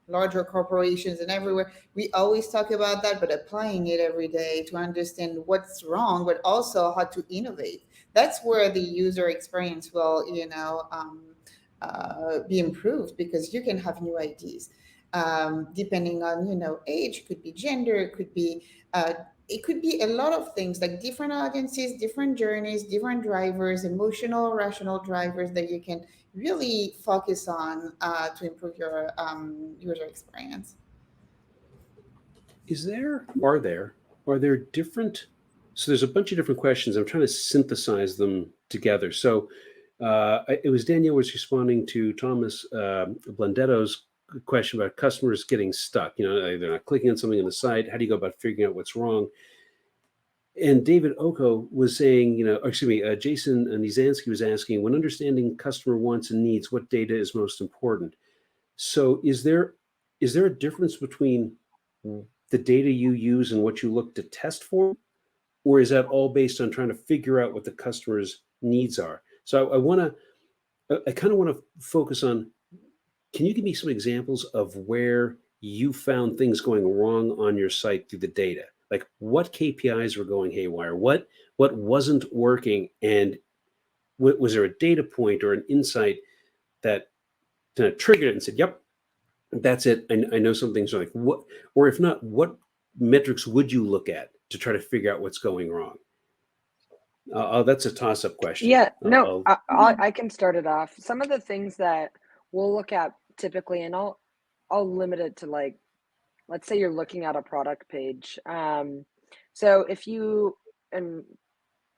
larger corporations and everywhere. We always talk about that, but applying it every day to understand what's wrong, but also how to innovate. That's where the user experience will, be improved, because you can have new ideas. Depending on, age, could be gender, it could be a lot of things, like different audiences, different journeys, different drivers, emotional, rational drivers that you can really focus on to improve your user experience. Are there different, so there's a bunch of different questions. I'm trying to synthesize them together. So it was Danielle was responding to Thomas Blundetto's question about customers getting stuck. They're not clicking on something on the site. How do you go about figuring out what's wrong? And David Oko was saying, Jason Nizansky was asking, when understanding customer wants and needs, what data is most important? So is there a difference between the data you use and what you look to test for? Or is that all based on trying to figure out what the customer's needs are? So I kind of want to focus on, can you give me some examples of where you found things going wrong on your site through the data? Like what KPIs were going haywire? What wasn't working? And was there a data point or an insight that kind of triggered it and said, yep, that's it. I know something's like what, or if not, what metrics would you look at to try to figure out what's going wrong? That's a toss-up question. Yeah, no, I can start it off. Some of the things that we'll look at typically, and I'll limit it to like, let's say you're looking at a product page. So if you, and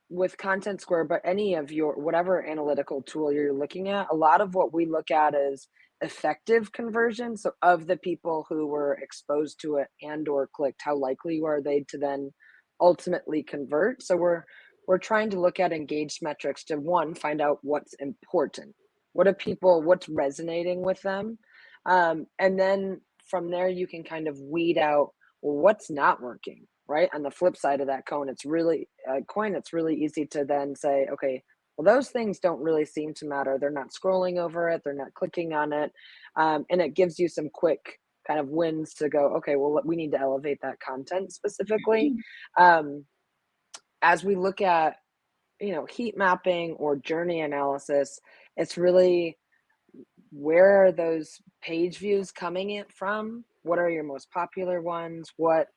with Content Square, but any of your, whatever analytical tool you're looking at, a lot of what we look at is effective conversion. So of the people who were exposed to it and or clicked, how likely are they to then ultimately convert? So we're trying to look at engaged metrics to, one, find out what's important. What's resonating with them? And then from there, you can kind of weed out, well, what's not working, right? On the flip side of that it's really easy to then say, okay, Well, those things don't really seem to matter. They're not scrolling over it, they're not clicking on it. And it gives you some quick kind of wins to go, okay, well, we need to elevate that content specifically. As we look at, heat mapping or journey analysis, it's really, where are those page views coming in from? What are your most popular ones? What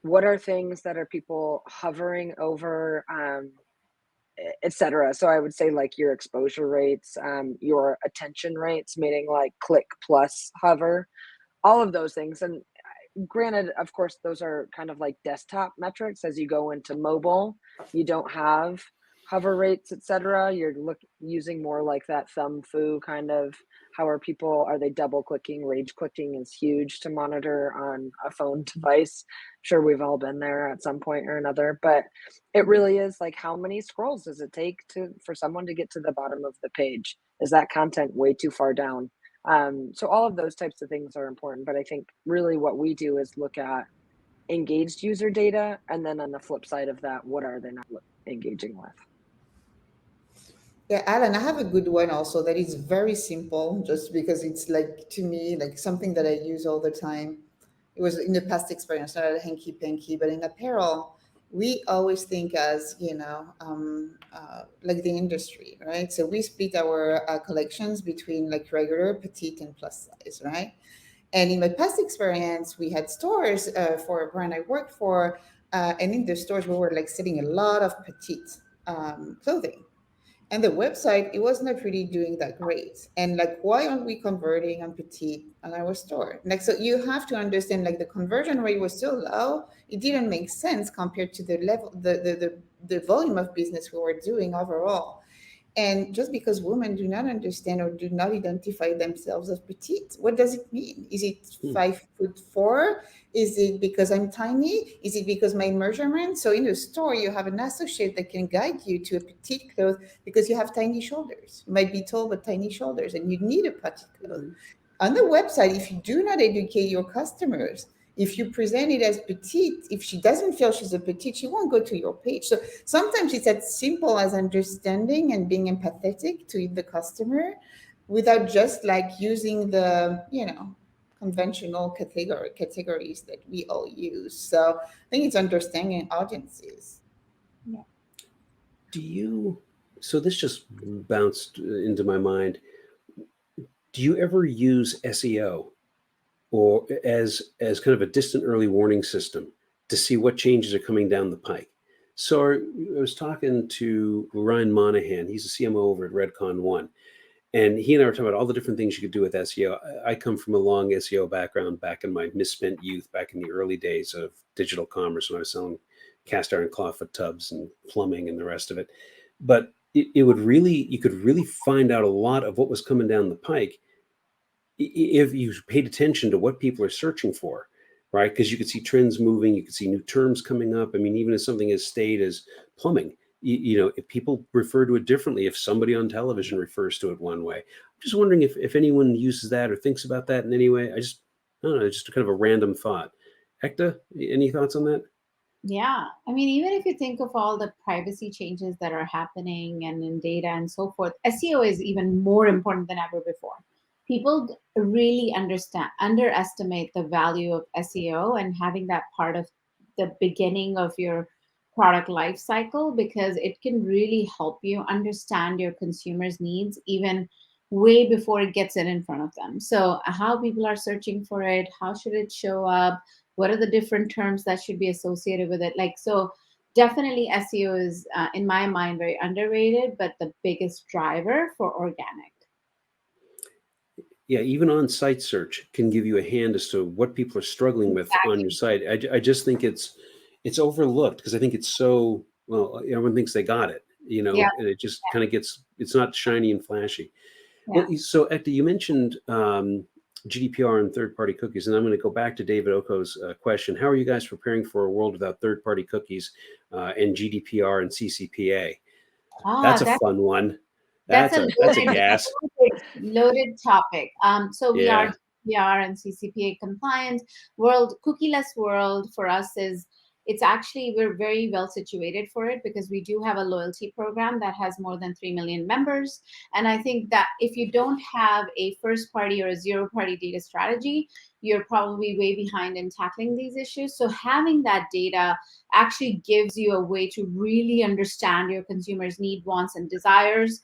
are things that are people hovering over, etc. So I would say like your exposure rates, your attention rates, meaning like click plus hover, all of those things. And granted, of course, those are kind of like desktop metrics. As you go into mobile, you don't have hover rates, etc. You're using more like that thumb foo kind of, how are they double clicking? Rage clicking is huge to monitor on a phone device. Sure, we've all been there at some point or another, but it really is like, how many scrolls does it take for someone to get to the bottom of the page? Is that content way too far down? So all of those types of things are important, but I think really what we do is look at engaged user data, and then on the flip side of that, what are they not engaging with? Yeah, Alan, I have a good one also that is very simple, just because it's like, to me, like something that I use all the time. It was in the past experience, not at Hanky Panky, but in apparel, we always think as, like the industry, right? So we split our collections between like regular, petite, and plus size, right? And in my past experience, we had stores for a brand I worked for, and in the stores we were like selling a lot of petite clothing. And the website, it was not really doing that great. And like, why aren't we converting on petite on our store? Like, so you have to understand, like, the conversion rate was so low, it didn't make sense compared to the level, the volume of business we were doing overall. And just because women do not understand or do not identify themselves as petite, what does it mean? Is it 5'4"? Is it because I'm tiny? Is it because my measurement? So in a store, you have an associate that can guide you to a petite clothes because you have tiny shoulders. You might be tall but tiny shoulders, and you need a petite clothes. On the website, if you do not educate your customers, if you present it as petite, if she doesn't feel she's a petite, she won't go to your page. So sometimes it's as simple as understanding and being empathetic to the customer without just like using the, conventional categories that we all use. So I think it's understanding audiences. Yeah. So this just bounced into my mind. Do you ever use SEO or as kind of a distant early warning system to see what changes are coming down the pike? So I was talking to Ryan Monahan. He's a CMO over at Redcon One, and he and I were talking about all the different things you could do with SEO. I come from a long SEO background back in my misspent youth, back in the early days of digital commerce when I was selling cast iron clawfoot tubs and plumbing and the rest of it. But you could really find out a lot of what was coming down the pike if you paid attention to what people are searching for, right? Because you could see trends moving, you could see new terms coming up. I mean, even if something as staid as plumbing, if people refer to it differently, if somebody on television refers to it one way. I'm just wondering if anyone uses that or thinks about that in any way. I don't know, just kind of a random thought. Ekta, any thoughts on that? Yeah. I mean, even if you think of all the privacy changes that are happening and in data and so forth, SEO is even more important than ever before. People really underestimate the value of SEO and having that part of the beginning of your product life cycle, because it can really help you understand your consumers' needs even way before it gets in front of them. So how people are searching for it, how should it show up, what are the different terms that should be associated with it? So definitely SEO is, in my mind, very underrated, but the biggest driver for organic. Yeah, even on-site search can give you a hand as to what people are struggling with on your site. I just think it's overlooked because I think it's so, well, everyone thinks they got it, Yeah. and it just kind of it's not shiny and flashy. Yeah. Well, so Ekta, you mentioned GDPR and third-party cookies, and I'm going to go back to David Oko's question. How are you guys preparing for a world without third-party cookies and GDPR and CCPA? That's a fun one. That's a gas. Loaded topic. So we Yeah. are GDPR and CCPA compliant. Cookieless world for us is it's actually, we're very well situated for it because we do have a loyalty program that has more than 3 million members. And I think that if you don't have a first party or a zero party data strategy, you're probably way behind in tackling these issues. So having that data actually gives you a way to really understand your consumers' need, wants, and desires.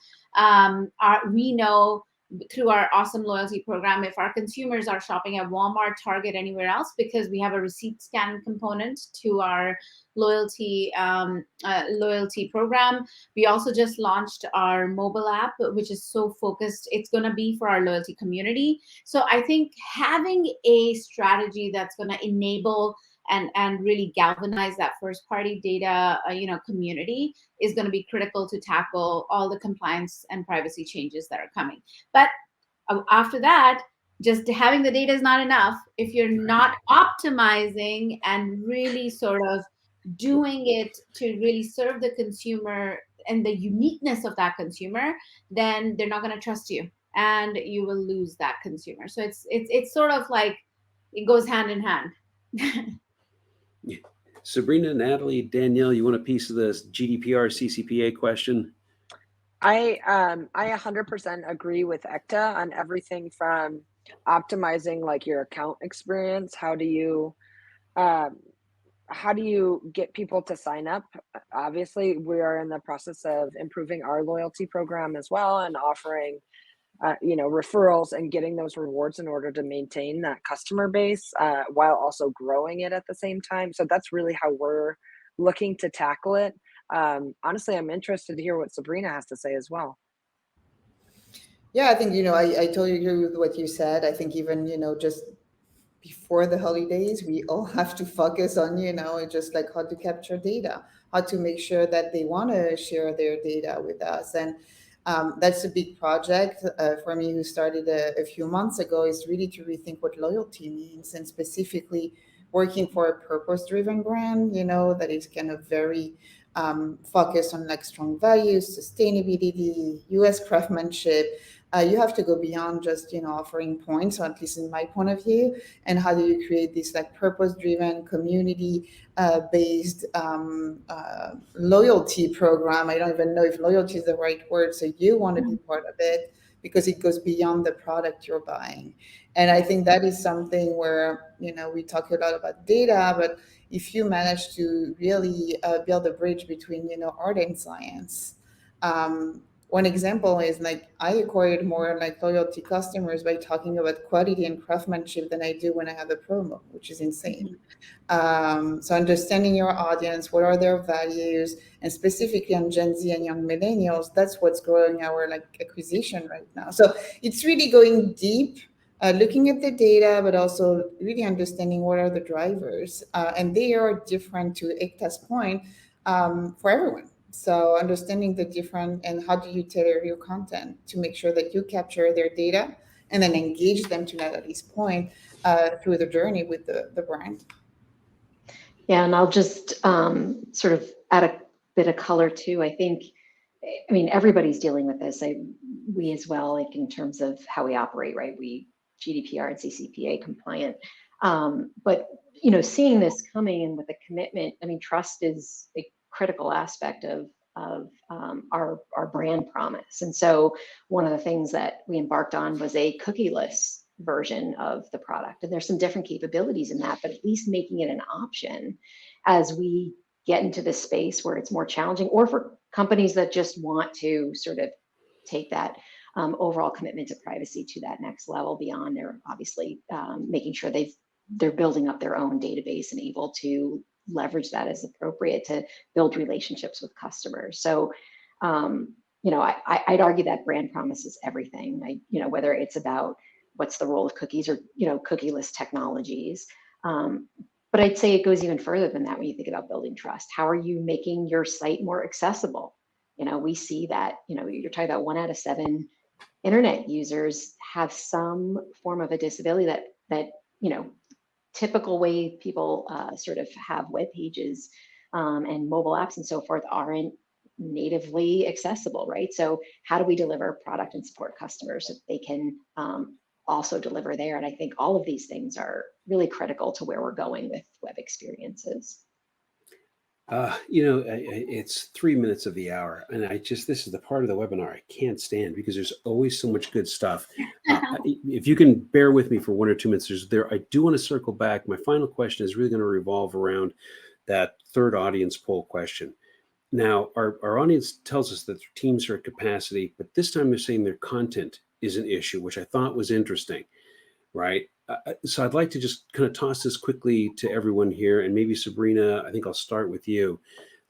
We know through our awesome loyalty program if our consumers are shopping at Walmart, Target, anywhere else, because we have a receipt scan component to our loyalty program. We also just launched our mobile app, which is so focused. It's going to be for our loyalty community. So I think having a strategy that's going to enable and really galvanize that first party data community is going to be critical to tackle all the compliance and privacy changes that are coming. But after that, just having the data is not enough. If you're not optimizing and really sort of doing it to really serve the consumer and the uniqueness of that consumer, then they're not going to trust you and you will lose that consumer. So it's sort of like it goes hand in hand. Sabrina, Natalie, Danielle, you want a piece of this GDPR CCPA question? I 100% agree with Ekta on everything from optimizing like your account experience. How do you get people to sign up? Obviously, we are in the process of improving our loyalty program as well and offering referrals and getting those rewards in order to maintain that customer base while also growing it at the same time. So that's really how we're looking to tackle it. Honestly, I'm interested to hear what Sabrina has to say as well. Yeah, I think, I totally agree with what you said. I think even, just before the holidays, we all have to focus on, just like how to capture data, how to make sure that they want to share their data with us. And that's a big project for me, who started a few months ago, is really to rethink what loyalty means, and specifically working for a purpose-driven brand, that is kind of very focused on like strong values, sustainability, US craftsmanship. You have to go beyond just offering points, or at least in my point of view. And how do you create this like purpose-driven, community-based loyalty program? I don't even know if loyalty is the right word. So you want to be part of it because it goes beyond the product you're buying. And I think that is something where we talk a lot about data, but if you manage to really build a bridge between art and science. One example is like I acquired more like loyalty customers by talking about quality and craftsmanship than I do when I have a promo, which is insane. So understanding your audience, what are their values, and specifically on Gen Z and young millennials, that's what's growing our like acquisition right now. So it's really going deep, looking at the data, but also really understanding what are the drivers. And they are different, to Ekta's point, for everyone. So understanding the different and how do you tailor your content to make sure that you capture their data and then engage them, to Natalie's point, through the journey with the brand. Yeah, and I'll just sort of add a bit of color too. I mean, everybody's dealing with this. We as well, like in terms of how we operate, right? We GDPR and CCPA compliant. But seeing this coming in with a commitment, I mean, trust is a critical aspect of our brand promise. And so one of the things that we embarked on was a cookieless version of the product. And there's some different capabilities in that, but at least making it an option as we get into this space where it's more challenging, or for companies that just want to sort of take that overall commitment to privacy to that next level beyond their obviously making sure they're building up their own database and able to leverage that as appropriate to build relationships with customers. So, I'd argue that brand promise is everything. Whether it's about what's the role of cookies or cookieless technologies, but I'd say it goes even further than that when you think about building trust. How are you making your site more accessible? We see that you're talking about 1 out of 7 internet users have some form of a disability that typical way people sort of have web pages and mobile apps and so forth aren't natively accessible, right? So how do we deliver product and support customers so that they can also deliver there? And I think all of these things are really critical to where we're going with web experiences. It's 3 minutes of the hour, and this is the part of the webinar I can't stand because there's always so much good stuff. If you can bear with me for 1 or 2 minutes, I do want to circle back. My final question is really going to revolve around that third audience poll question. Now, our audience tells us that their teams are at capacity, but this time they're saying their content is an issue, which I thought was interesting, right? So I'd like to just kind of toss this quickly to everyone here, and maybe Sabrina, I think I'll start with you.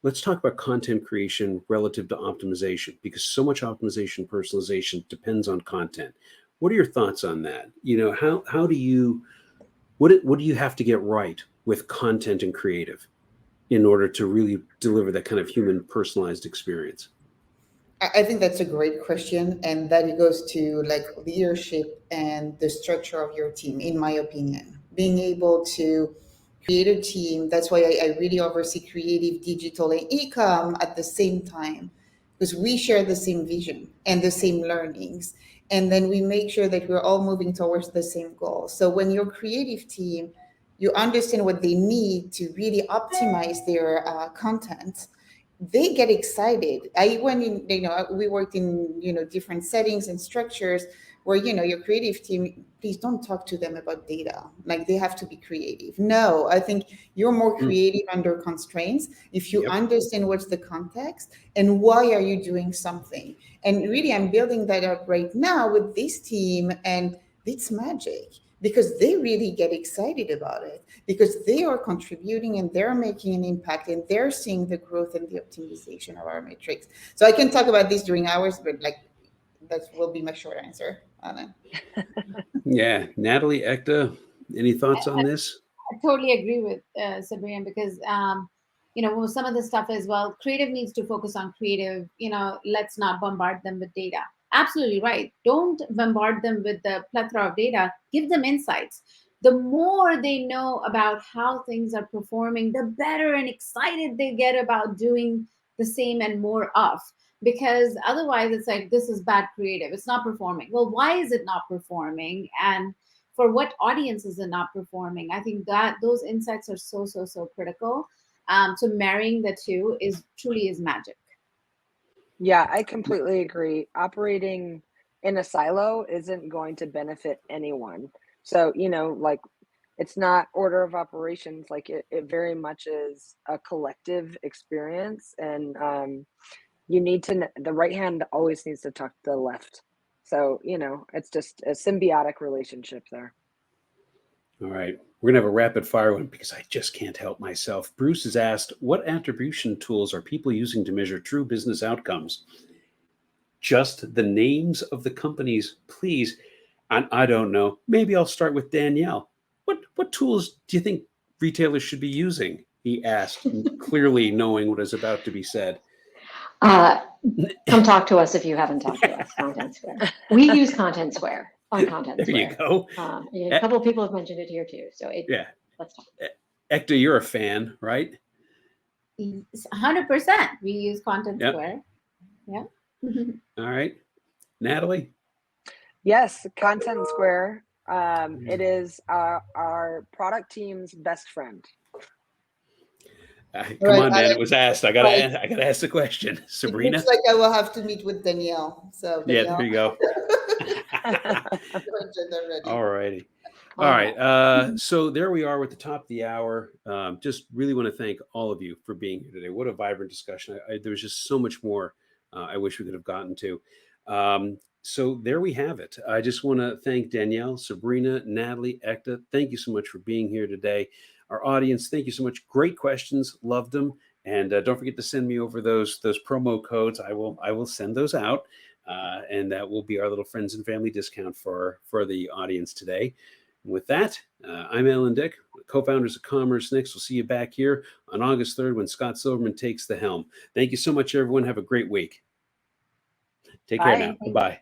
Let's talk about content creation relative to optimization, because so much optimization, personalization depends on content. What are your thoughts on that? How do you, what do you have to get right with content and creative in order to really deliver that kind of human personalized experience? I think that's a great question, and that goes to like leadership and the structure of your team, in my opinion. Being able to create a team, that's why I really oversee creative, digital, and e-com at the same time, because we share the same vision and the same learnings. And then we make sure that we're all moving towards the same goal. So when your creative team, you understand what they need to really optimize their content, they get excited. I went in, we worked in, different settings and structures where, your creative team, please don't talk to them about data. Like they have to be creative. No, I think you're more creative under constraints if you understand what's the context and why are you doing something. And really, I'm building that up right now with this team, and it's magic, because they really get excited about it, because they are contributing and they're making an impact and they're seeing the growth and the optimization of our metrics. So I can talk about this during hours, but that will be my short answer on it. Yeah. Natalie, Ekta, any thoughts on this? I totally agree with Sabrina, because some of the stuff as well, creative needs to focus on creative. Let's not bombard them with data. Absolutely right. Don't bombard them with the plethora of data. Give them insights. The more they know about how things are performing, the better and excited they get about doing the same and more of. Because otherwise it's like, this is bad creative. It's not performing. Well, why is it not performing? And for what audience is it not performing? I think that those insights are so critical. So marrying the two truly is magic. Yeah, I completely agree. Operating in a silo isn't going to benefit anyone. So, it's not order of operations. Like it very much is a collective experience. And you need to, the right hand always needs to talk to the left. So, it's just a symbiotic relationship there. All right. We're going to have a rapid fire one because I just can't help myself. Bruce has asked, what attribution tools are people using to measure true business outcomes? Just the names of the companies, please. And I don't know. Maybe I'll start with Danielle. What tools do you think retailers should be using? He asked, clearly knowing what is about to be said. Come talk to us if you haven't talked to us. Content Square. We use Content Square on Content There Square. you go. A couple of people have mentioned it here too. So let's talk. Ekta, you're a fan, right? 100%. We use Content Square. Yeah. All right. Natalie? Yes, Content Square. It is our product team's best friend. Come on, man! It was asked. I gotta ask the question. Sabrina. It looks like I will have to meet with Danielle. So Danielle. Yeah, there you go. All righty. All right. So there we are with the top of the hour. Just really want to thank all of you for being here today. What a vibrant discussion. There was just so much more I wish we could have gotten to. So there we have it. I just want to thank Danielle, Sabrina, Natalie, Ekta. Thank you so much for being here today. Our audience, thank you so much. Great questions. Loved them. And don't forget to send me over those promo codes. I will send those out. And that will be our little friends and family discount for the audience today. And with that, I'm Alan Dick, co-founders of Commerce Next. We'll see you back here on August 3rd when Scott Silverman takes the helm. Thank you so much, everyone. Have a great week. Take care now. Bye-bye.